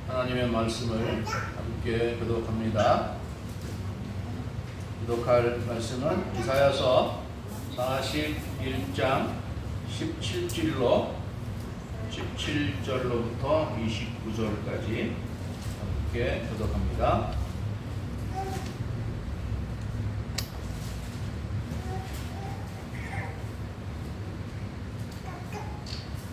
하나님의 말씀을 함께 교독합니다. 교독할 말씀은 이사야서 41장 17절로부터 29절까지 함께 교독합니다.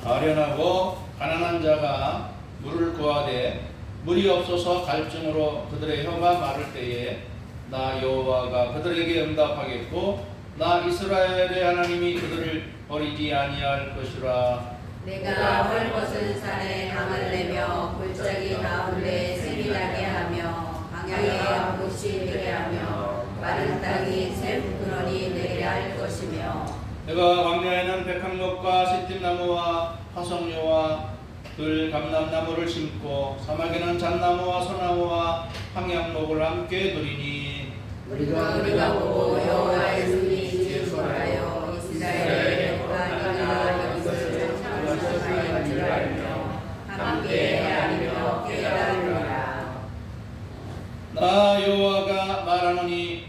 가련하고 가난한 자가 물을 구하되 물이 없어서 갈증으로 그들의 혀가 마를 때에 나 여호와가 그들에게 응답하겠고 나 이스라엘의 하나님이 그들을 버리지 아니할 것이라. 내가 헐벗은 산에 강을 내며 골짜기 가운데 샘이 나게 하며 광야에 연못이 되게 하며 마른 땅이 샘 근원이 되게 할 것이며 내가 광야에는 백합목과 시팀나무와 화석류와 들감람나무를 심고 사막에는 잣나무와 소나무와 황양목을 함께 두리니 우리가 보고 여호와의 손이 지은 거라여 이스라엘의 하나님과 이것을 참으셨사인 줄 알며 함께 헤아리며 깨달으리라. 나 여호와가 말하노니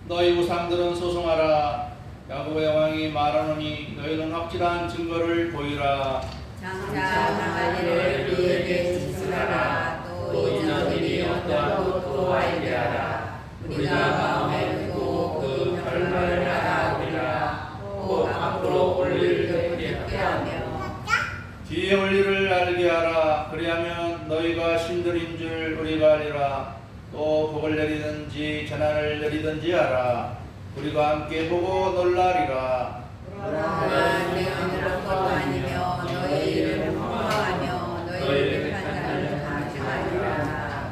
너희 우상들은 소송하라. 야곱의 왕이 말하노니 너희는 확실한 증거를 보이라. 장차 당한 일을 우리에게 진술하라. 또 이전 일이 어떠하고 또 알게하라. 우리가 마음에 두고 그 결말을 알아보리라. 또 앞으로 올 일을 듣게 하며 뒤에 올 일을 알게 하라. 그리하면 너희가 신들인 줄 우리가 알리라. 또 복을 내리든지 재난을 내리든지 하라. 우리가 함께 보고 놀라리라. 그러나 내가 그런 것도 아니며 너희 이름을 폭망하며 너희의 판단을 가증하리라.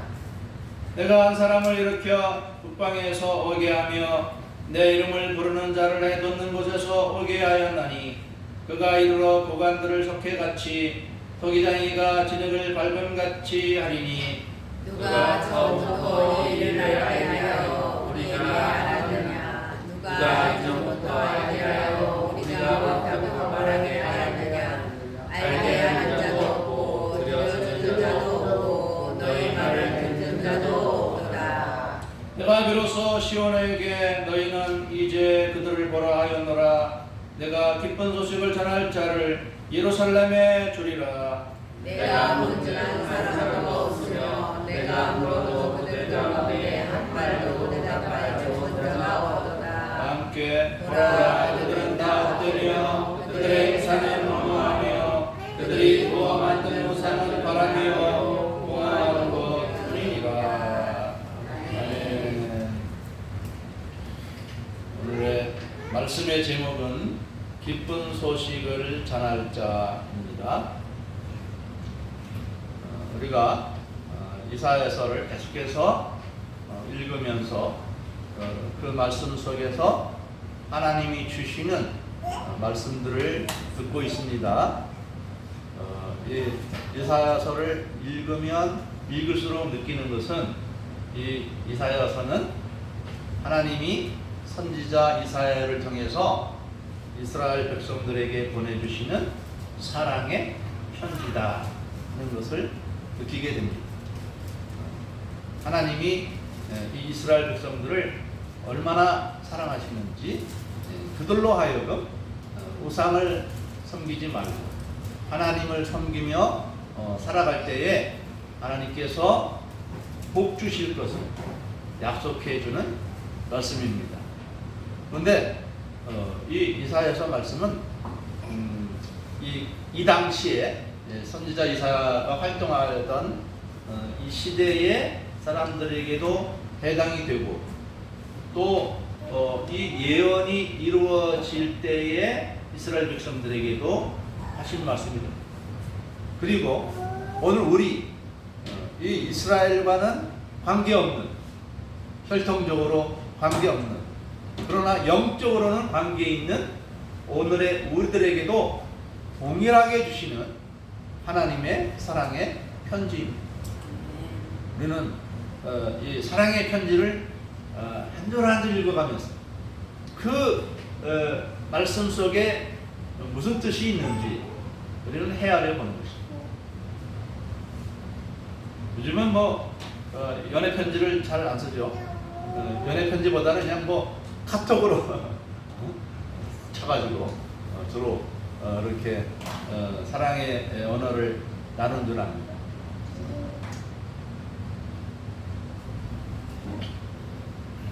내가 한 사람을 일으켜 북방에서 오게 하며 내 이름을 부르는 자를 해돋는 곳에서 오게 하였나니 그가 이르러 고관들을 석회같이 토기장이가 진흙을 밟음같이 하리니 누가 처음부터 이 일을 알게 하여 우리에게 알았느냐. 누가 이전부터 알게 하여 우리가 옳다고 말하게 하였느냐. 알게 하는 자도 없고 들려주는 자도 없고 너희 말을 듣는 자도 없도다. 내가 비로소 시온에게 너희는 이제 그들을 보라 하였노라. 내가 기쁜 소식을 전할 자를 예루살렘에 주리라. 내가 문진한 사람도 없으며 내가 물어도 그들 가운데 한 말도 대답할 좋은 자가 없도다. 함께 보라. 그들은 다 헛되며 그들의 행사는 허무하며 그들이 도와 만든 우상은 바람이요 공허한 것뿐이니라. 아멘. 오늘의 말씀의 제목은 기쁜 소식을 전할 자입니다. 우리가 이사야서를 계속해서 읽으면서 그 말씀 속에서 하나님이 주시는 말씀들을 듣고 있습니다. 이 이사야서를 읽으면 읽을수록 느끼는 것은 이 이사야서는 하나님이 선지자 이사야를 통해서 이스라엘 백성들에게 보내주시는 사랑의 편지다 하는 것을 느끼게 됩니다. 하나님이 이 이스라엘 백성들을 얼마나 사랑하시는지 그들로 하여금 우상을 섬기지 말고 하나님을 섬기며 살아갈 때에 하나님께서 복 주실 것을 약속해 주는 말씀입니다. 그런데 이 이사야서 말씀은 이 당시에 선지자 이사야가 활동하던 이 시대의 사람들에게도 해당이 되고 또 이 예언이 이루어질 때에 이스라엘 백성들에게도 하신 말씀입니다. 그리고 오늘 우리 이 이스라엘과는 관계없는, 혈통적으로 관계없는, 그러나 영적으로는 관계 있는 오늘의 우리들에게도 동일하게 주시는 하나님의 사랑의 편지입니다. 우리는 이 사랑의 편지를 한 줄 한 줄 읽어가면서 그 말씀 속에 무슨 뜻이 있는지 우리는 헤아려 보는 것입니다. 요즘은 뭐 연애 편지를 잘 안 쓰죠. 연애 편지보다는 그냥 뭐 카톡으로 쳐가지고 서로 이렇게 사랑의 언어를 나눈 줄 압니다.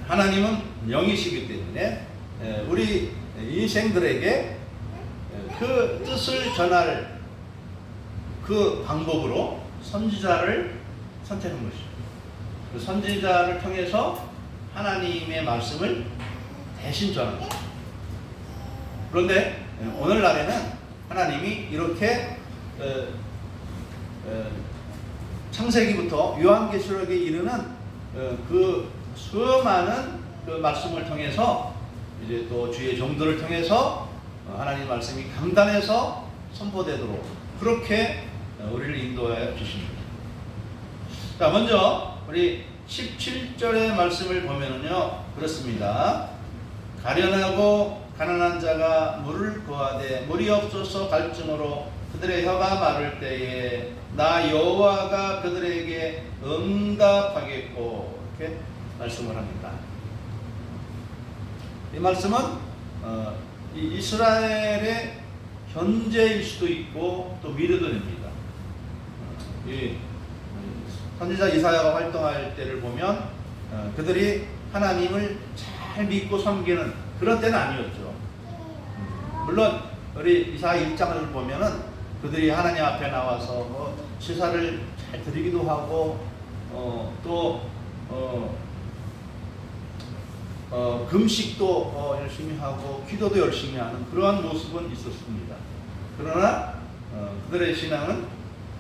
하나님은 영이시기 때문에 우리 인생들에게 그 뜻을 전할 그 방법으로 선지자를 선택한 것이죠. 그 선지자를 통해서 하나님의 말씀을 대신 전합니다. 그런데 오늘날에는 하나님이 이렇게 창세기부터 요한계시록에 이르는 그 수많은 그 말씀을 통해서 이제 또 주의 종들을 통해서 하나님 말씀이 강단해서 선포되도록 그렇게 우리를 인도하여 주십니다. 자, 먼저 우리 17절의 말씀을 보면은요 그렇습니다. 가련하고 가난한 자가 물을 구하되 물이 없어서 갈증으로 그들의 혀가 마를 때에 나 여호와가 그들에게 응답하겠고 이렇게 말씀을 합니다. 이 말씀은 이 이스라엘의 현재일 수도 있고 또 미래도 됩니다. 이 선지자 이사야가 활동할 때를 보면 그들이 하나님을 잘 믿고 섬기는 그런 때는 아니었죠. 물론 우리 이사야 1장을 보면은 그들이 하나님 앞에 나와서 뭐 제사를 잘 드리기도 하고 또 금식도 열심히 하고 기도도 열심히 하는 그러한 모습은 있었습니다. 그러나 그들의 신앙은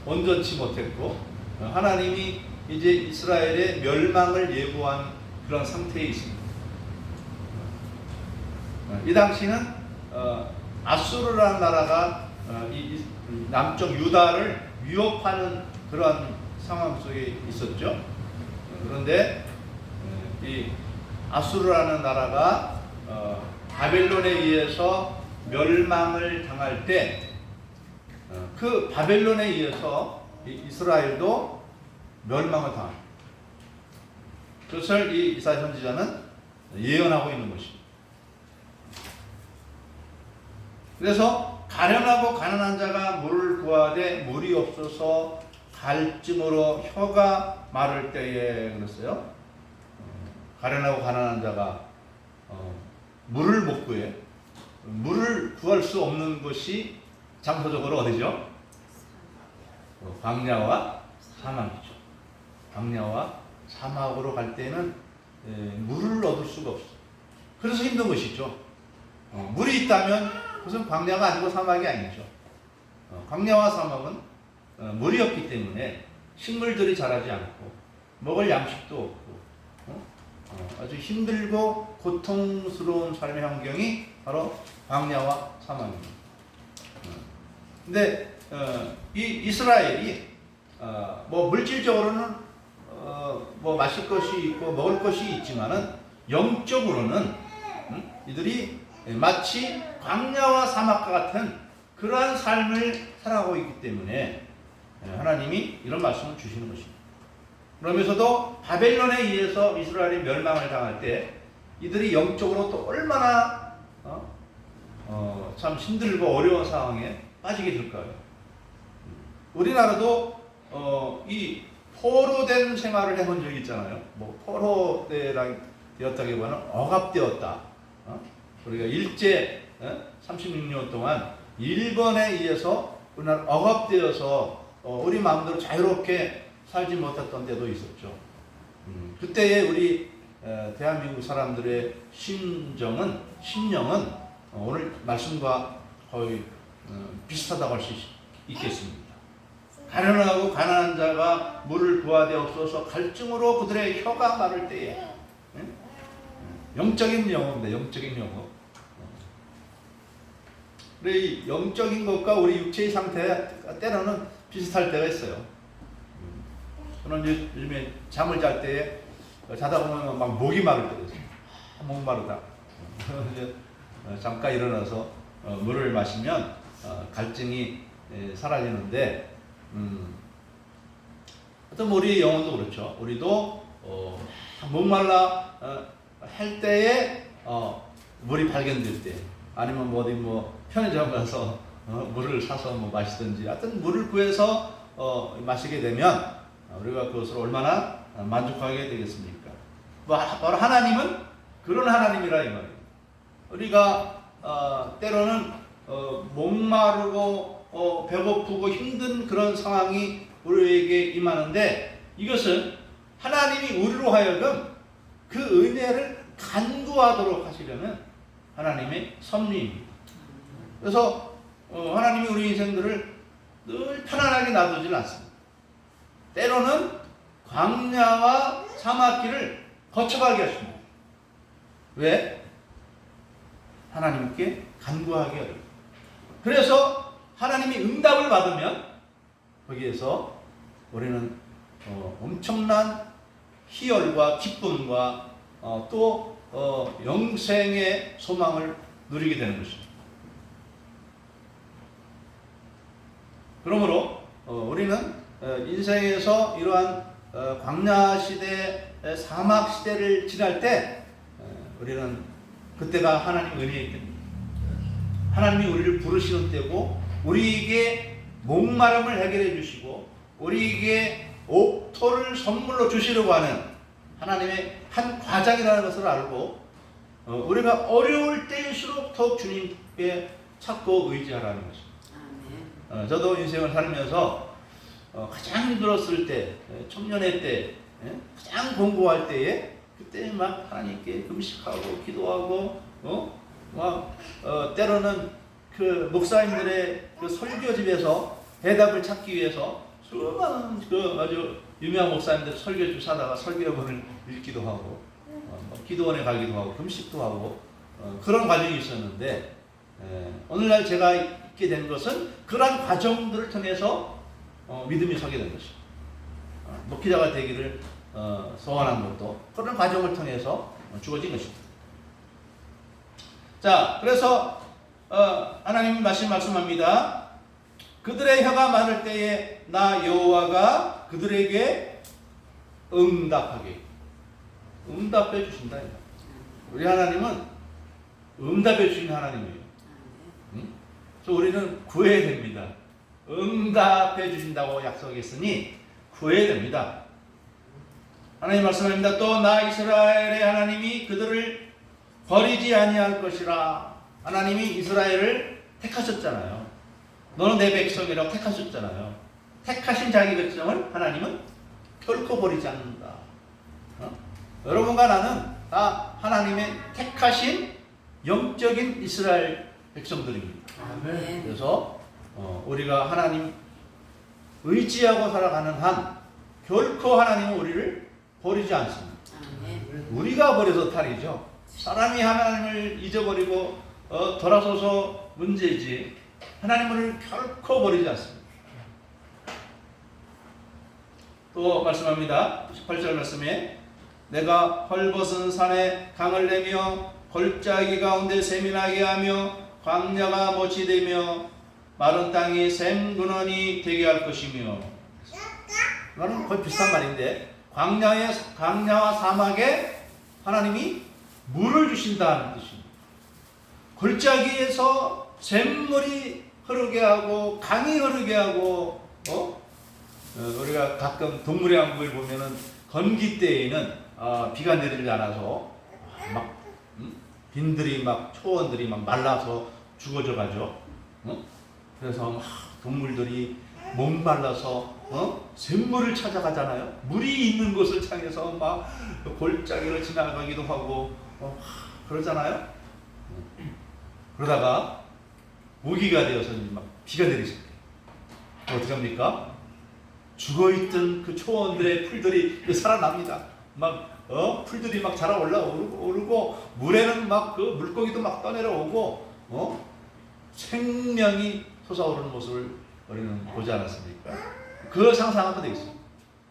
온전치 못했고 하나님이 이제 이스라엘의 멸망을 예고한 그런 상태에 있습니다. 이 당시는 아수르라는 나라가 이 남쪽 유다를 위협하는 그런 상황 속에 있었죠. 그런데 이 아수르라는 나라가 바벨론에 의해서 멸망을 당할 때 그 바벨론에 의해서 이스라엘도 멸망을 당합니다. 그것을 이 이사야 선지자는 예언하고 있는 것입니다. 그래서 가련하고 가난한 자가 물을 구하되 물이 없어서 갈증으로 혀가 마를 때에 그랬어요. 가련하고 가난한 자가 물을 못 구해. 물을 구할 수 없는 것이 장소적으로 어디죠? 광야와 사막이죠. 광야와 사막으로 갈 때는 물을 얻을 수가 없어. 그래서 힘든 것이죠. 물이 있다면 그것은 광야가 아니고 사막이 아니죠. 광야와 사막은 물이 없기 때문에 식물들이 자라지 않고 먹을 양식도 없고 아주 힘들고 고통스러운 삶의 환경이 바로 광야와 사막입니다. 근데 이 이스라엘이 뭐 물질적으로는 뭐 마실 것이 있고 먹을 것이 있지만은 영적으로는 이들이 마치 광야와 사막과 같은 그러한 삶을 살아가고 있기 때문에 하나님이 이런 말씀을 주시는 것입니다. 그러면서도 바벨론에 의해서 이스라엘이 멸망을 당할 때 이들이 영적으로 또 얼마나 참 힘들고 어려운 상황에 빠지게 될까요? 우리나라도 이 포로된 생활을 해본 적이 있잖아요. 뭐 포로되었다기보다는 억압되었다. 우리가 일제 36년 동안 일본에 의해서 우리나라 억압되어서 우리 마음대로 자유롭게 살지 못했던 때도 있었죠. 그때의 우리 대한민국 사람들의 심령은 오늘 말씀과 거의 비슷하다고 할 수 있겠습니다. 가련하고 가난한 자가 물을 구하되 없어서 갈증으로 그들의 혀가 마를 때에 영적인 영어입니다. 영적인 영어. 이 영적인 것과 우리 육체의 상태 때로는 비슷할 때가 있어요. 저는 요즘에 잠을 잘 때 자다 보면 막 목이 마를 때가 있어요. 목 마르다. 잠깐 일어나서 물을 마시면 갈증이 사라지는데 하여튼 우리 영혼도 그렇죠. 우리도 목말라 할 때에 물이 발견될 때, 아니면 뭐 어디 뭐 편의점 가서 물을 사서 뭐 마시든지, 하여튼 물을 구해서 마시게 되면 우리가 그것을 얼마나 만족하게 되겠습니까? 바로 하나님은 그런 하나님이라 이 말이에요. 우리가 때로는 목마르고 배고프고 힘든 그런 상황이 우리에게 임하는데, 이것은 하나님이 우리로 하여금 그 은혜를 간구하도록 하시려는 하나님의 섭리입니다. 그래서 하나님이 우리 인생들을 늘 편안하게 놔두질 않습니다. 때로는 광야와 사막길을 거쳐가게 하십니다. 왜? 하나님께 간구하게 하려. 그래서 하나님이 응답을 받으면 거기에서 우리는 엄청난 희열과 기쁨과 또 영생의 소망을 누리게 되는 것입니다. 그러므로 우리는 인생에서 이러한 광야 시대, 사막 시대를 지날 때 우리는 그때가 하나님 은혜의 때입니다. 하나님이 우리를 부르시는 때고, 우리에게 목마름을 해결해 주시고 우리에게 옥토를 선물로 주시려고 하는 하나님의 한 과정이라는 것을 알고, 우리가 어려울 때일수록 더욱 주님께 찾고 의지하라는 것입니다. 저도 인생을 살면서 가장 힘들었을 때, 청년의 때, 가장 공고할 때에, 그때 막 하나님께 금식하고 기도하고 때로는 그 목사님들의 그 설교집에서 대답을 찾기 위해서 수많은 그 아주 유명한 목사님들 설교집 사다가 설교본을 읽기도 하고 기도원에 가기도 하고 금식도 하고 그런 과정이 있었는데, 오늘날 제가 있게 된 것은 그러한 과정들을 통해서 믿음이 서게 된 것입니다. 목회자가 되기를 소원한 것도 그런 과정을 통해서 주어진 것입니다. 자, 그래서 하나님이 말씀합니다. 그들의 혀가 마를 때에 나 여호와가 그들에게 응답해 주신다. 우리 하나님은 응답해 주신 하나님이에요. 그래서 우리는 구해야 됩니다. 응답해 주신다고 약속했으니 구해야 됩니다. 하나님 말씀합니다. 또 나 이스라엘의 하나님이 그들을 버리지 아니할 것이라. 하나님이 이스라엘을 택하셨잖아요. 너는 내 백성이라고 택하셨잖아요. 택하신 자기 백성을 하나님은 결코 버리지 않는다. 여러분과 나는 다 하나님의 택하신 영적인 이스라엘 백성들입니다. 아멘. 그래서 우리가 하나님 의지하고 살아가는 한 결코 하나님은 우리를 버리지 않습니다. 아멘. 우리가 버려서 탈이죠. 사람이 하나님을 잊어버리고 돌아서서 문제이지, 하나님을 결코 버리지 않습니다. 또 말씀합니다. 18절 말씀에 내가 헐벗은 산에 강을 내며 골짜기 가운데 샘이 나게 하며 광야가 못이 되며 마른 땅이 샘 근원이 되게 할 것이며. 이거는 거의 비슷한 말인데, 광야와 사막에 하나님이 물을 주신다는 뜻입니다. 골짜기에서 샘물이 흐르게 하고 강이 흐르게 하고, 우리가 가끔 동물의 왕국을 보면은 건기 때에는 비가 내리지 않아서 막 빈들이 막 초원들이 막 말라서 죽어져 가죠. 그래서 막 동물들이 목말라서 샘물을 찾아가잖아요. 물이 있는 곳을 향해서 막 골짜기를 지나가기도 하고 그러잖아요. 그러다가 우기가 되어서 막 비가 내리기 시작해요. 어떻게 합니까? 죽어있던 그 초원들의 풀들이 살아납니다. 막 풀들이 막 자라 올라오르고 물에는 막 그 물고기도 막 떠내려오고 생명이 솟아오르는 모습을 우리는 보지 않았습니까? 그걸 상상하면 되겠습니다.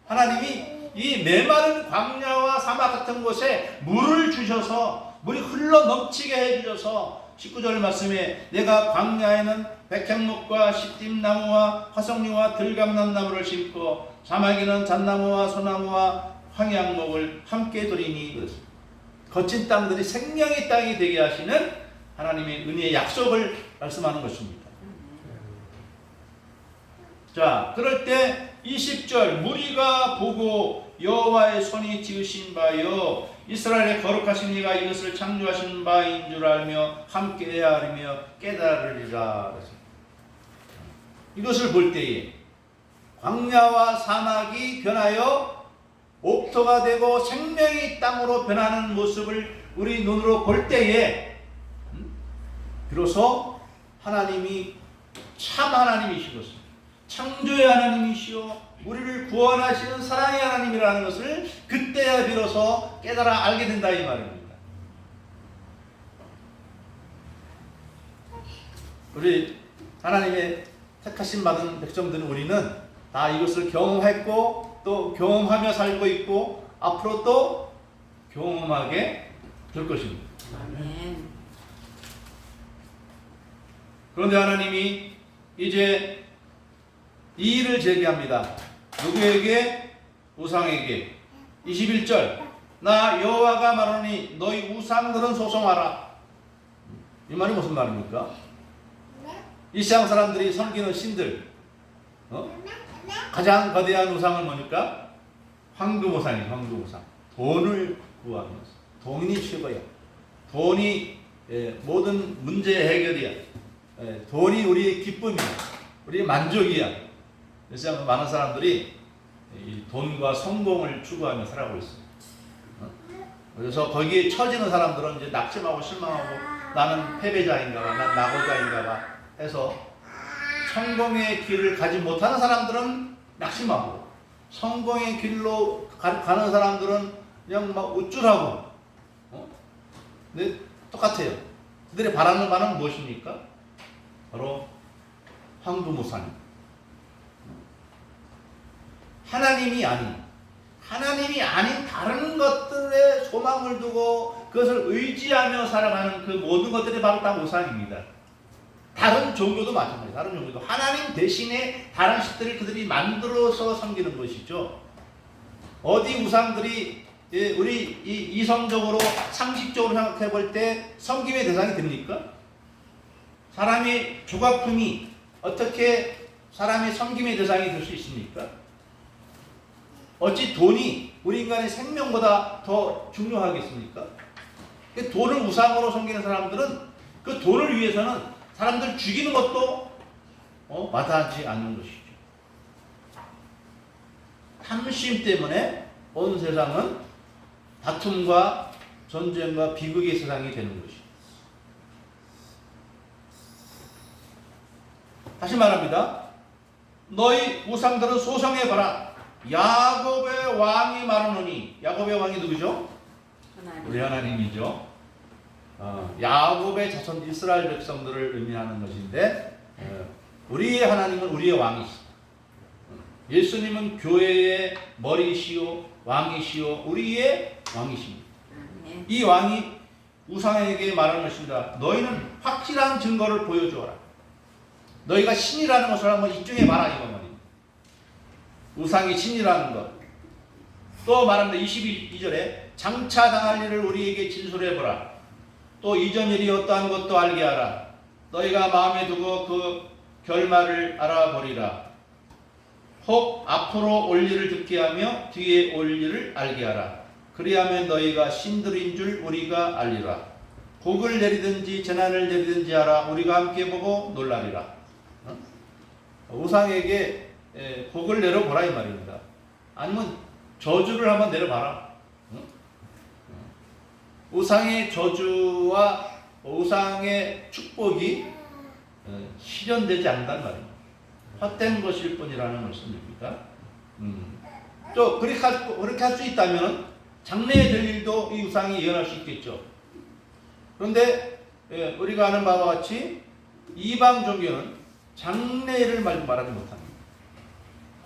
하나님이 이 메마른 광야와 사막 같은 곳에 물을 주셔서 물이 흘러 넘치게 해주셔서 19절 말씀에 내가 광야에는 백향목과 시띠나무와 화석류와 들감남나무를 심고 사마귀는 잣나무와 소나무와 황양목을 함께 두리니 거친 땅들이 생명의 땅이 되게 하시는 하나님의 은혜의 약속을 말씀하는 것입니다. 자, 그럴 때 20절 무리가 보고 여호와의 손이 지으신 바요 이스라엘의 거룩하신 이가 이것을 창조하신 바인 줄 알며 함께 헤아리며 깨달으리라. 이것을 볼 때에 광야와 사막이 변하여 옥토가 되고 생명의 땅으로 변하는 모습을 우리 눈으로 볼 때에 비로소 하나님이 참 하나님이시고 창조의 하나님이시오 우리를 구원하시는 사랑의 하나님이라는 것을 그때야 비로소 깨달아 알게 된다 이 말입니다. 우리 하나님의 택하심 받은 백성들은 우리는 다 이것을 경험했고 또 경험하며 살고 있고 앞으로 또 경험하게 될 것입니다. 아멘. 그런데 하나님이 이제 이 일을 제기합니다. 누구에게? 우상에게. 21절 나 여호와가 말하노니 너희 우상들은 소송하라. 이 말이 무슨 말입니까? 이 세상 사람들이 섬기는 신들 가장 거대한 우상은 뭡니까? 황금우상이에요. 황금우상. 돈을 구하면서 돈이 최고야. 돈이 모든 문제 해결이야. 돈이 우리의 기쁨이야. 우리의 만족이야. 그래서 많은 사람들이 이 돈과 성공을 추구하며 살아가고 있습니다. 그래서 거기에 처지는 사람들은 이제 낙심하고 실망하고 나는 패배자인가봐, 난 낙오자인가봐 해서 성공의 길을 가지 못하는 사람들은 낙심하고 성공의 길로 가는 사람들은 그냥 막 우쭐하고 근데 똑같아요. 그들의 바라는 바는 무엇입니까? 바로 황금우상입니다. 하나님이 아닌 다른 것들에 소망을 두고 그것을 의지하며 살아가는 그 모든 것들이 바로 다 우상입니다. 다른 종교도 마찬가지예요. 다른 종교도 하나님 대신에 다른 신들을 그들이 만들어서 섬기는 것이죠. 어디 우상들이 우리 이성적으로 상식적으로 생각해 볼 때 섬김의 대상이 됩니까? 사람의 조각품이 어떻게 사람의 섬김의 대상이 될 수 있습니까? 어찌 돈이 우리 인간의 생명보다 더 중요하겠습니까? 돈을 우상으로 섬기는 사람들은 그 돈을 위해서는 사람들 죽이는 것도 마다하지 않는 것이죠. 탐심 때문에 온 세상은 다툼과 전쟁과 비극의 세상이 되는 것이죠. 다시 말합니다. 너희 우상들은 소송해봐라. 야곱의 왕이 말하노니. 야곱의 왕이 누구죠? 하나님. 우리 하나님이죠. 야곱의 자손 이스라엘 백성들을 의미하는 것인데 우리의 하나님은 우리의 왕이시다. 예수님은 교회의 머리시오 왕이시오 우리의 왕이십니다. 이 왕이 우상에게 말하는 것입니다. 너희는 확실한 증거를 보여주어라. 너희가 신이라는 것을 한번 입증해 봐라 이거 말입니다. 우상이 신이라는 것. 또 말합니다. 22절에 장차 당할 일을 우리에게 진술해 보라. 또 이전 일이 어떠한 것도 알게 하라. 너희가 마음에 두고 그 결말을 알아보리라. 혹 앞으로 올 일을 듣게 하며 뒤에 올 일을 알게 하라. 그리하면 너희가 신들인 줄 우리가 알리라. 복을 내리든지 재난을 내리든지 하라. 우리가 함께 보고 놀라리라. 우상에게 복을 내려보라 이 말입니다. 아니면 저주를 한번 내려봐라. 우상의 저주와 우상의 축복이 실현되지 않는다는 말입니다. 헛된 것일 뿐이라는 말씀입니다. 또 그렇게 할 수 있다면 장래에 될 일도 이 우상이 예언할 수 있겠죠. 그런데 우리가 아는 바와 같이 이방 종교는 장래를 말하지 못합니다.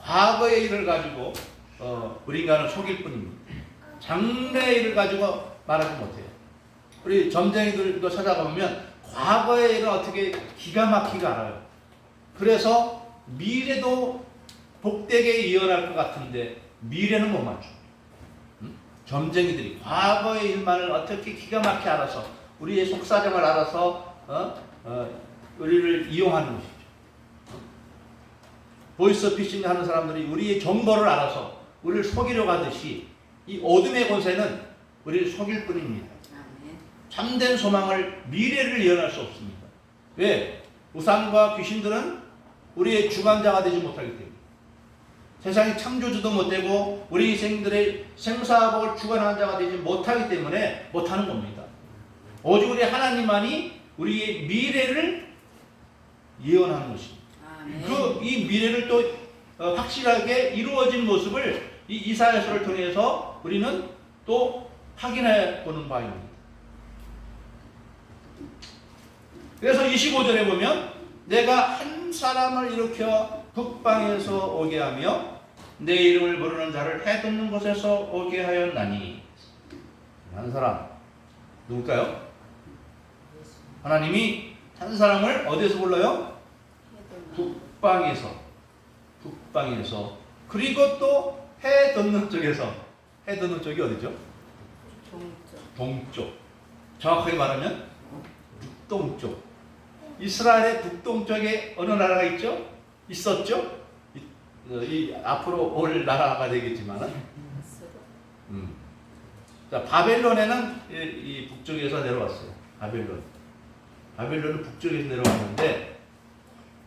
과거의 일을 가지고 우리 인간을 속일 뿐입니다. 장래의 일을 가지고 말하지 못해요. 우리 점쟁이들도 찾아가보면 과거의 일은 어떻게 기가 막히게 알아요. 그래서 미래도 복되게 예언할 것 같은데 미래는 못 맞춰. 점쟁이들이 과거의 일만을 어떻게 기가 막히게 알아서 우리의 속사정을 알아서 우리를 이용하는 것이죠. 보이스피싱 하는 사람들이 우리의 정보를 알아서 우리를 속이려고 하듯이 이 어둠의 권세는 우리를 속일 뿐입니다. 참된 소망을 미래를 예언할 수 없습니다. 왜? 우상과 귀신들은 우리의 주관자가 되지 못하기 때문에 세상의 창조주도 못되고 우리 생들의 생사복을 주관하는 자가 되지 못하기 때문에 못하는 겁니다. 오직 우리 하나님만이 우리의 미래를 예언하는 것입니다. 이 미래를 또 확실하게 이루어진 모습을 이 이사야서를 통해서 우리는 또 확인해 보는 바입니다. 그래서 25절에 보면 내가 한 사람을 일으켜 북방에서 오게 하며 내 이름을 부르는 자를 해돋는 곳에서 오게 하였나니. 한 사람 누굴까요? 하나님이 한 사람을 어디서 불러요? 북방에서. 그리고 또 해돋는 쪽에서. 해돋는 쪽이 어디죠? 동쪽. 정확하게 말하면 북동쪽. 이스라엘의 북동쪽에 어느 나라가 있죠? 있었죠? 앞으로 올 나라가 되겠지만은. 자, 바벨론에는 이 북쪽에서 내려왔어요. 바벨론은 북쪽에서 내려왔는데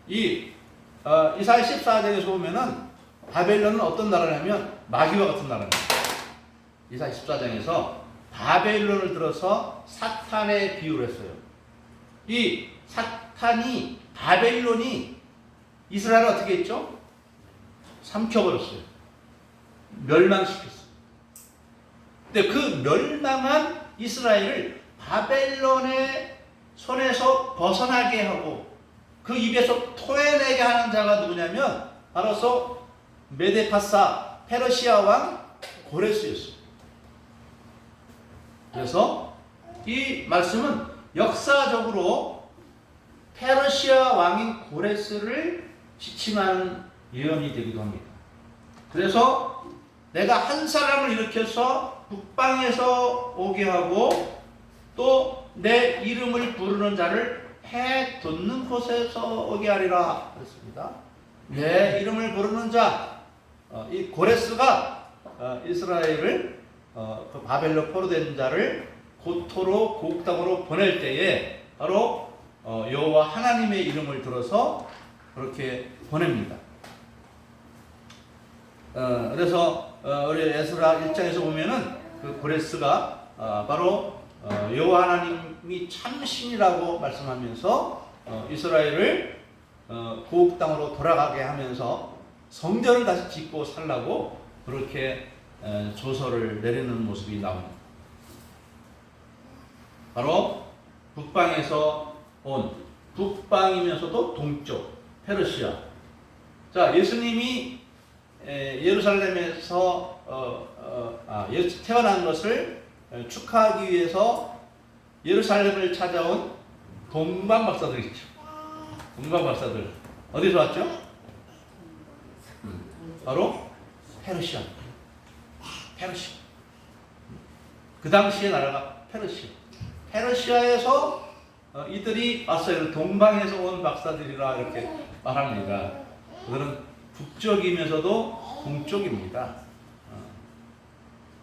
이사야 14장에서 보면은 바벨론은 어떤 나라냐면 마귀와 같은 나라입니다. 이사야 14장에서 바벨론을 들어서 사탄에 비유를 했어요. 이 바벨론이 이스라엘을 어떻게 했죠? 삼켜버렸어요. 멸망시켰어요. 근데 그 멸망한 이스라엘을 바벨론의 손에서 벗어나게 하고 그 입에서 토해내게 하는 자가 누구냐면 바로서 메데파사 페르시아 왕 고레스였어요. 그래서 이 말씀은 역사적으로 페르시아 왕인 고레스를 지칭하는 예언이 되기도 합니다. 그래서 내가 한 사람을 일으켜서 북방에서 오게 하고 또 내 이름을 부르는 자를 해 돋는 곳에서 오게 하리라 그랬습니다. 내 이름을 부르는 자, 이 고레스가 이스라엘을 그 바벨론 포로된 자를 고토로 고국 땅으로 보낼 때에 바로 여호와 하나님의 이름을 들어서 그렇게 보냅니다. 그래서 우리 에스라 1장에서 보면은 그 고레스가 바로 여호와 하나님이 참신이라고 말씀하면서 이스라엘을 고국 땅으로 돌아가게 하면서 성전을 다시 짓고 살라고 그렇게 조서를 내리는 모습이 나옵니다. 바로 북방에서 온, 북방이면서도 동쪽 페르시아. 자, 예수님이 예루살렘에서 태어난 것을 축하하기 위해서 예루살렘을 찾아온 동방 박사들 있죠. 동방 박사들 어디서 왔죠? 바로 페르시아. 그 당시의 나라가 페르시아에서 이들이 왔어요. 동방에서 온 박사들이라 이렇게 말합니다. 그들은 북쪽이면서도 동쪽입니다.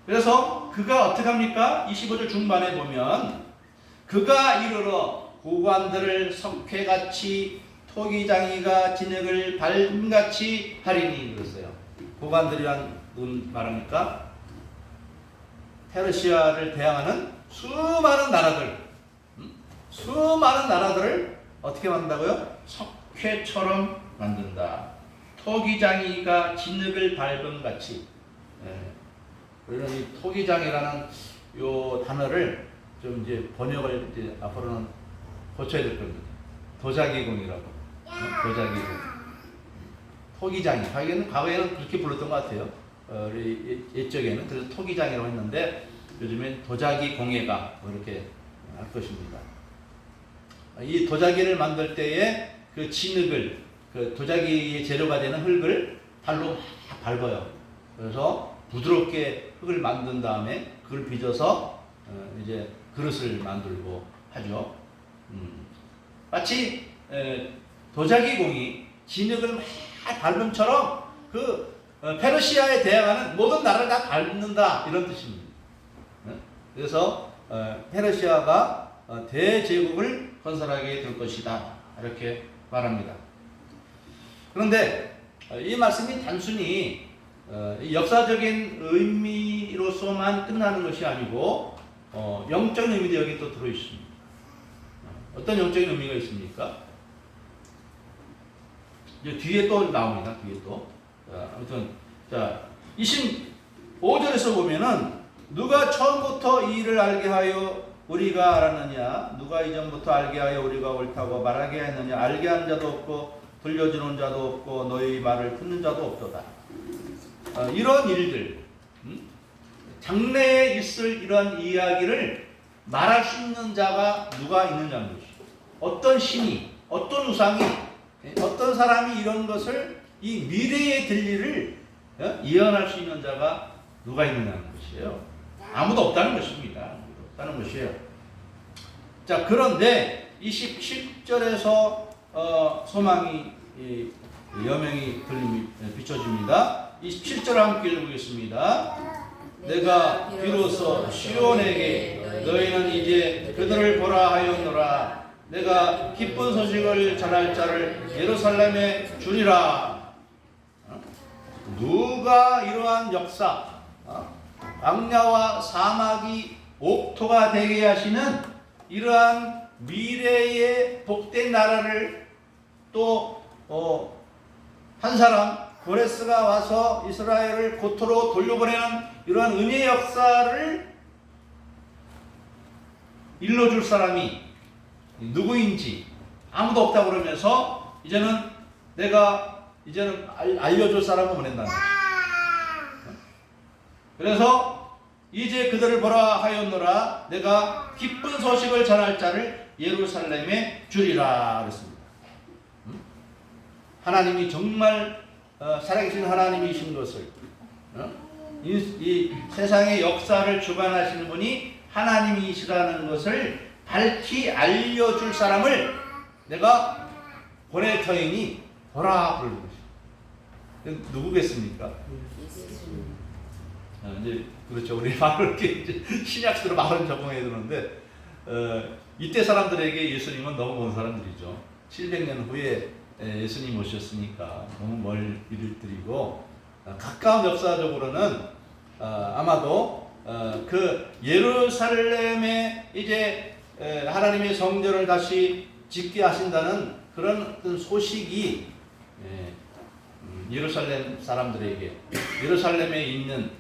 그래서 그가 어떻게 합니까? 25절 중반에 보면 그가 이르러 고관들을 석회같이 토기장이가 진흙을 밟음같이 하리니 그랬어요. 고관들이란 누군 말합니까? 페르시아를 대항하는 수많은 나라들을 어떻게 만든다고요? 석회처럼 만든다. 토기장이가 진흙을 밟음같이. 우리는 이 토기장이라는 요 단어를 좀 이제 번역을 이제 앞으로는 고쳐야 될 겁니다. 도자기공이라고. 도자기공. 토기장이. 과거에는 그렇게 불렀던 것 같아요. 우리 옛적에는 그래서 토기장이라고 했는데 요즘엔 도자기공예가 이렇게 할 것입니다. 이 도자기를 만들 때에 그 진흙을 그 도자기의 재료가 되는 흙을 발로 막 밟아요. 그래서 부드럽게 흙을 만든 다음에 그걸 빚어서 이제 그릇을 만들고 하죠. 마치 도자기 공이 진흙을 막 밟음처럼 그 페르시아에 대항하는 모든 나라를 다 밟는다 이런 뜻입니다. 그래서 페르시아가 대제국을 건설하게 될 것이다 이렇게 말합니다. 그런데 이 말씀이 단순히 역사적인 의미로서만 끝나는 것이 아니고 영적인 의미도 여기 또 들어있습니다. 어떤 영적인 의미가 있습니까? 이제 뒤에 또 나옵니다. 뒤에 또. 아무튼 자 25절에서 보면은 누가 처음부터 이 일을 알게 하여 우리가 알았느냐? 누가 이전부터 알게 하여 우리가 옳다고 말하게 했느냐? 알게 하는 자도 없고 들려주는 자도 없고 너희 말을 듣는 자도 없도다. 이런 일들, 장래에 있을 이런 이야기를 말할 수 있는 자가 누가 있느냐는 것이죠. 어떤 신이, 어떤 우상이, 어떤 사람이 이런 것을 이 미래에 될 일을 예언할 수 있는 자가 누가 있느냐는 것이에요. 아무도 없다는 것입니다. 아무도 없다는 것이에요. 자, 그런데 27절에서 소망이 여명이 비춰집니다. 27절 함께 읽어보겠습니다. 내가 비로소 시온에게 너희는 이제 그들을 보라 하였노라. 내가 기쁜 소식을 전할 자를 예루살렘에 주리라. 누가 이러한 역사, 광야와 사막이 옥토가 되게 하시는 이러한 미래의 복된 나라를 또 한 사람 고레스가 와서 이스라엘을 고토로 돌려보내는 이러한 은혜의 역사를 일러줄 사람이 누구인지 아무도 없다고 그러면서 이제는 알려줄 사람을 보낸다는 거예요. 그래서 이제 그들을 보라 하였노라. 내가 기쁜 소식을 전할 자를 예루살렘에 주리라 그랬습니다. 하나님이 정말 살아계신 하나님이신 것을 이 세상의 역사를 주관하시는 분이 하나님이시라는 것을 밝히 알려줄 사람을 내가 보낼 터이니 보라 부르는 것이죠. 누구겠습니까? 이제 그렇죠. 우리 말을 이렇게 이제 신약식으로 말은 적응해야 되는데 이때 사람들에게 예수님은 너무 먼 사람들이죠. 700년 후에 예수님 오셨으니까 너무 멀 일을 드리고 가까운 역사적으로는 아마도 그 예루살렘에 이제 하나님의 성전을 다시 짓게 하신다는 그런 어떤 소식이 예루살렘 사람들에게, 예루살렘에 있는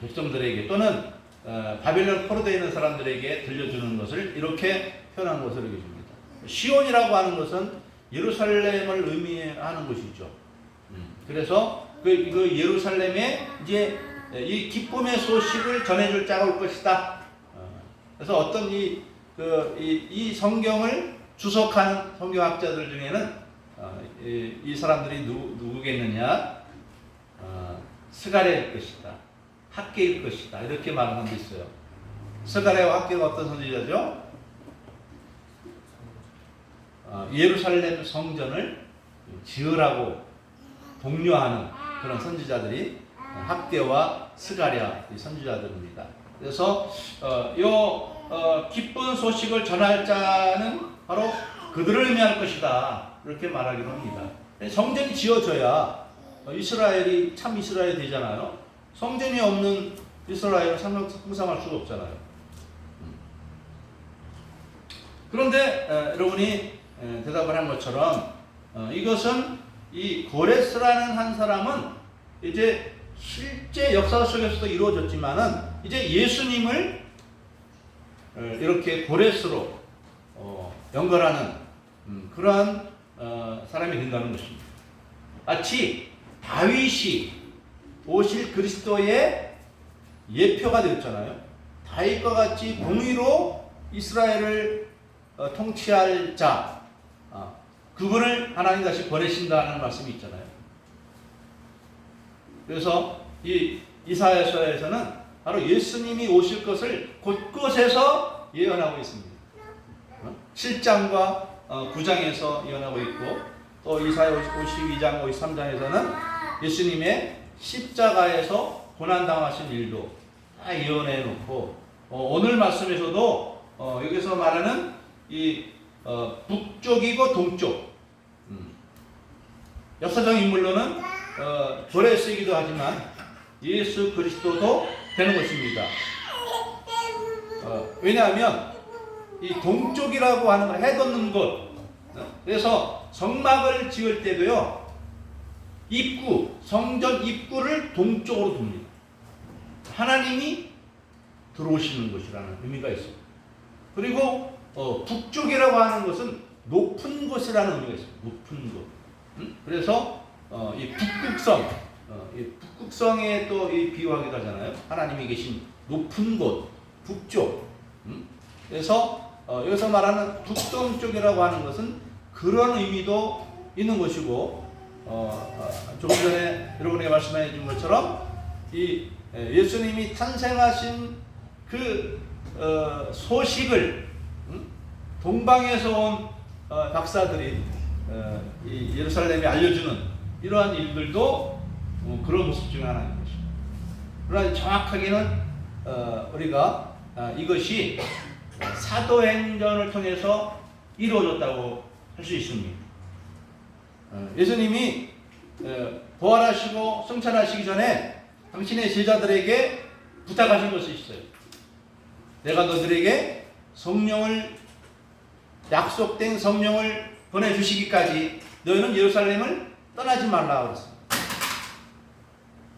백성들에게 또는 바벨론 포로되어 있는 사람들에게 들려주는 것을 이렇게 표현한 것으로 여겨집니다. 시온이라고 하는 것은 예루살렘을 의미하는 것이죠. 그래서 그 예루살렘에 이제 이 기쁨의 소식을 전해줄 자가 올 것이다. 그래서 어떤 이 성경을 주석한 성경학자들 중에는 이 사람들이 누구겠느냐? 스가랴일 것이다. 학개일 것이다. 이렇게 말하는 게 있어요. 스가랴와 학개가 어떤 선지자죠? 예루살렘 성전을 지으라고 독려하는 그런 선지자들이 학개와 스가랴 선지자들입니다. 그래서 기쁜 소식을 전할 자는 바로 그들을 의미할 것이다. 이렇게 말하기로 합니다. 성전이 지어져야 이스라엘이 참 이스라엘이 되잖아요. 성전이 없는 이스라엘은 상상할 수가 없잖아요. 그런데 여러분이 대답을 한 것처럼 이것은 이 고레스라는 한 사람은 이제 실제 역사 속에서도 이루어졌지만은 이제 예수님을 이렇게 고레스로 연결하는 그러한 사람이 된다는 것입니다. 마치 다윗이 오실 그리스도의 예표가 되었잖아요. 다윗과 같이 공의로 이스라엘을 통치할 자, 그분을 하나님 다시 보내신다는 말씀이 있잖아요. 그래서 이 이사야서에서는 바로 예수님이 오실 것을 곳곳에서 예언하고 있습니다. 7장과 9장에서 예언하고 있고, 또 이사야 52장, 53장에서는 예수님의 십자가에서 고난당하신 일도 다 예언해 놓고, 오늘 말씀에서도 여기서 말하는 이 북쪽이고 동쪽, 역사적 인물로는 돌에 쓰이기도 하지만 예수 그리스도도 되는 것입니다. 왜냐하면 이 동쪽이라고 하는 걸 해돋는 곳, 그래서 성막을 지을 때도요, 입구, 성전 입구를 동쪽으로 둡니다. 하나님이 들어오시는 곳이라는 의미가 있습니다. 그리고 북쪽이라고 하는 것은 높은 곳이라는 의미가 있습니다. 높은 곳. 그래서 이 북극성, 이 북극성에 또 비유하기도 하잖아요. 하나님이 계신 높은 곳, 북쪽. 그래서 여기서 말하는 북동쪽이라고 하는 것은 그런 의미도 있는 것이고, 조금 전에 여러분에게 말씀해 준 것처럼 이 예수님이 탄생하신 그 소식을 동방에서 온 박사들이 이 예루살렘에 알려주는 이러한 일들도 그런 모습 중에 하나인 것입니다. 그러나 정확하게는 우리가 이것이 사도행전을 통해서 이루어졌다고 할 수 있습니다. 예수님이 부활하시고 승천하시기 전에 당신의 제자들에게 부탁하신 것이 있어요. 내가 너희들에게 성령을, 약속된 성령을 보내주시기까지 너희는 예루살렘을 떠나지 말라 그랬습니다.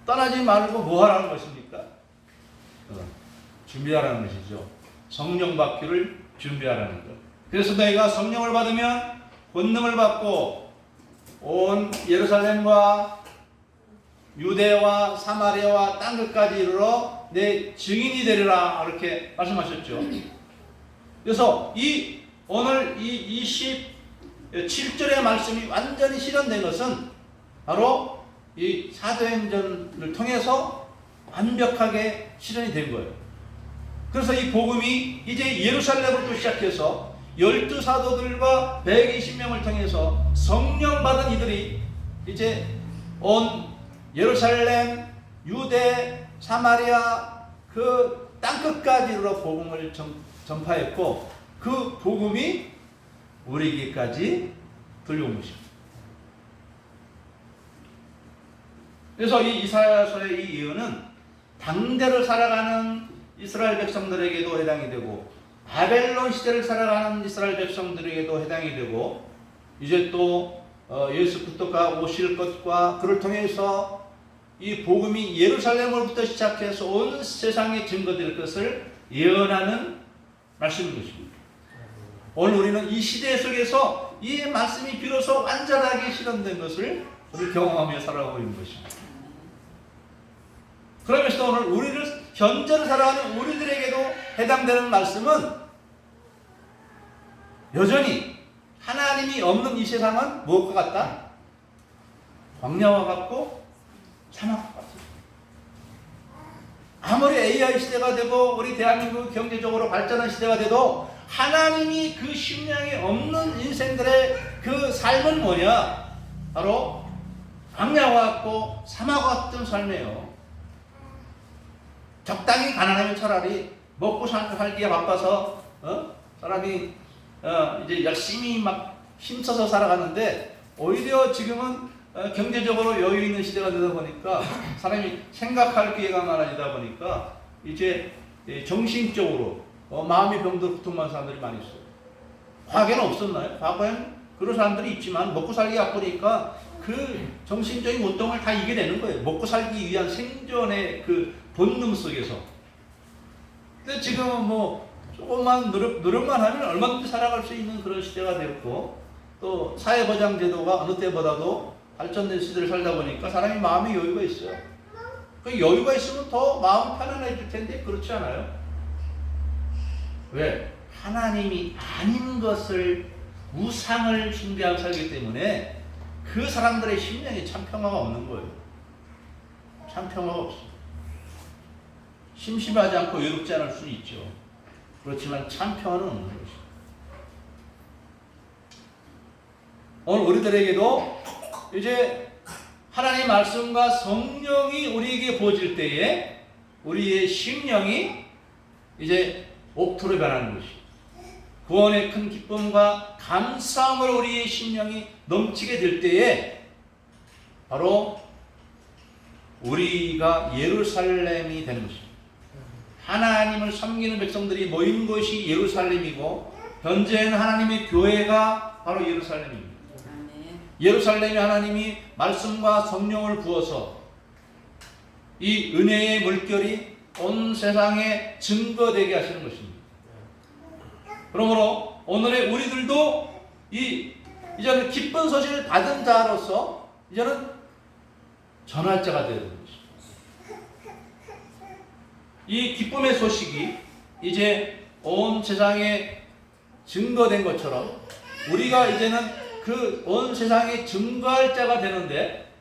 떠나지 말고 뭐 하라는 것입니까? 준비하라는 것이죠. 성령 받기를 준비하라는 것. 그래서 너희가 성령을 받으면 권능을 받고 온 예루살렘과 유대와 사마리아와 땅끝까지 이르러 내 증인이 되리라, 이렇게 말씀하셨죠. 그래서 오늘 이 27절의 말씀이 완전히 실현된 것은 바로 이 사도행전을 통해서 완벽하게 실현이 된 거예요. 그래서 이 복음이 이제 예루살렘부터 시작해서 12사도들과 120명을 통해서 성령 받은 이들이 이제 온 예루살렘, 유대, 사마리아 그 땅끝까지 이르러 복음을 전파했고, 그 복음이 우리에게까지 들려온 것입니다. 그래서 이 이사야서의 이 예언은 당대를 살아가는 이스라엘 백성들에게도 해당이 되고, 바벨론 시대를 살아가는 이스라엘 백성들에게도 해당이 되고, 이제 또 예수 그리스도가 오실 것과 그를 통해서 이 복음이 예루살렘으로부터 시작해서 온 세상에 증거될 것을 예언하는 말씀인 것입니다. 오늘 우리는 이 시대 속에서 이 말씀이 비로소 완전하게 실현된 것을 우리 경험하며 살아가고 있는 것입니다. 그러면서 오늘 우리를 현재를 살아가는 우리들에게도 해당되는 말씀은 여전히 하나님이 없는 이 세상은 무엇과 같다? 광야와 같고 사막과 같다. 아무리 AI 시대가 되고 우리 대한민국 경제적으로 발전한 시대가 돼도 하나님이 그 심령이 없는 인생들의 그 삶은 뭐냐? 바로 광야와 같고 사막과 같은 삶이에요. 적당히 가난하면 차라리 먹고 살기에 바빠서 사람이 이제 열심히 막 힘써서 살아가는데, 오히려 지금은 경제적으로 여유 있는 시대가 되다 보니까 사람이 생각할 기회가 많아지다 보니까 이제 정신적으로 마음이 병들고 고통받는 사람들이 많이 있어요. 과거에는 없었나요? 과거에는 그런 사람들이 있지만 먹고 살기 바쁘니까 그 정신적인 고통을 다 이겨내는 거예요. 먹고 살기 위한 생존의 그 본능 속에서. 근데 지금은 뭐 조금만 노력만 하면 얼마든지 살아갈 수 있는 그런 시대가 되었고, 또 사회보장제도가 어느 때보다도 발전된 시대를 살다 보니까 사람이 마음에 여유가 있어요. 그 여유가 있으면 더 마음 편안해질 텐데 그렇지 않아요? 왜? 하나님이 아닌 것을 우상을 숭배하고 살기 때문에 그 사람들의 심령에 참 평화가 없는 거예요. 참 평화가 없어. 심심하지 않고 외롭지 않을 수는 있죠. 그렇지만 참 평화는 없는 것이죠. 오늘 우리들에게도 이제 하나님의 말씀과 성령이 우리에게 부어질 때에 우리의 심령이 이제 옥토로 변하는 것이, 구원의 큰 기쁨과 감사함으로 우리의 심령이 넘치게 될 때에 바로 우리가 예루살렘이 되는 것입니다. 하나님을 섬기는 백성들이 모인 곳이 예루살렘이고, 현재는 하나님의 교회가 바로 예루살렘입니다. 예루살렘에 하나님이 말씀과 성령을 부어서 이 은혜의 물결이 온 세상에 증거되게 하시는 것입니다. 그러므로 오늘의 우리들도 이제는 기쁜 소식을 받은 자로서 이제는 전할 자가 되는 것입니다. 이 기쁨의 소식이 이제 온 세상에 증거된 것처럼 우리가 이제는 그 온 세상에 증거할 자가 되는데,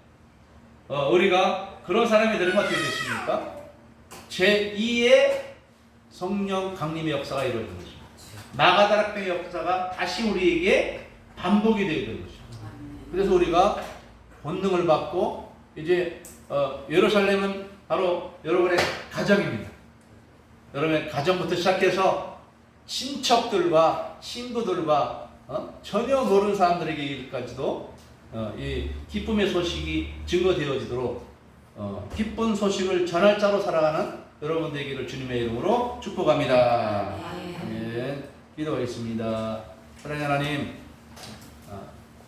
우리가 그런 사람이 되는 건 어떻게 됐습니까? 제2의 성령 강림의 역사가 이루어진 것입니다. 마가다락방의 역사가 다시 우리에게 반복이 되게 된 것입니다. 그래서 우리가 권능을 받고 이제 예루살렘은 바로 여러분의 가정입니다. 여러분의 가정부터 시작해서 친척들과 친구들과 전혀 모르는 사람들에게까지도 이 기쁨의 소식이 증거되어지도록 기쁜 소식을 전할 자로 살아가는 여러분 되기를 주님의 이름으로 축복합니다. 아멘. 기도하겠습니다. 사랑하는 하나님,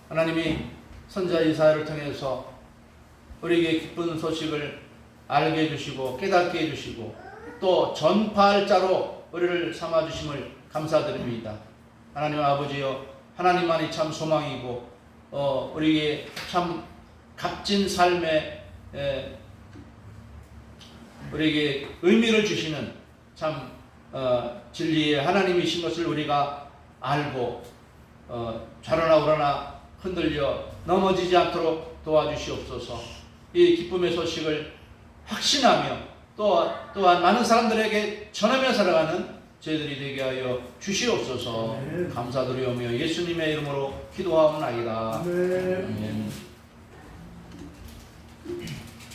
하나님이 선지자 이사야를 통해서 우리에게 기쁜 소식을 알게 해주시고 깨닫게 해주시고 또 전파할 자로 우리를 삼아주심을 감사드립니다. 하나님 아버지여, 하나님만이 참 소망이고 우리에게 참 값진 삶에 우리에게 의미를 주시는 참 진리의 하나님이신 것을 우리가 알고 좌로나 우로나 흔들려 넘어지지 않도록 도와주시옵소서. 이 기쁨의 소식을 확신하며 또한 많은 사람들에게 전하며 살아가는 저희들이 되게 하여 주시옵소서. 감사드리오며 예수님의 이름으로 기도하옵나이다. 아멘.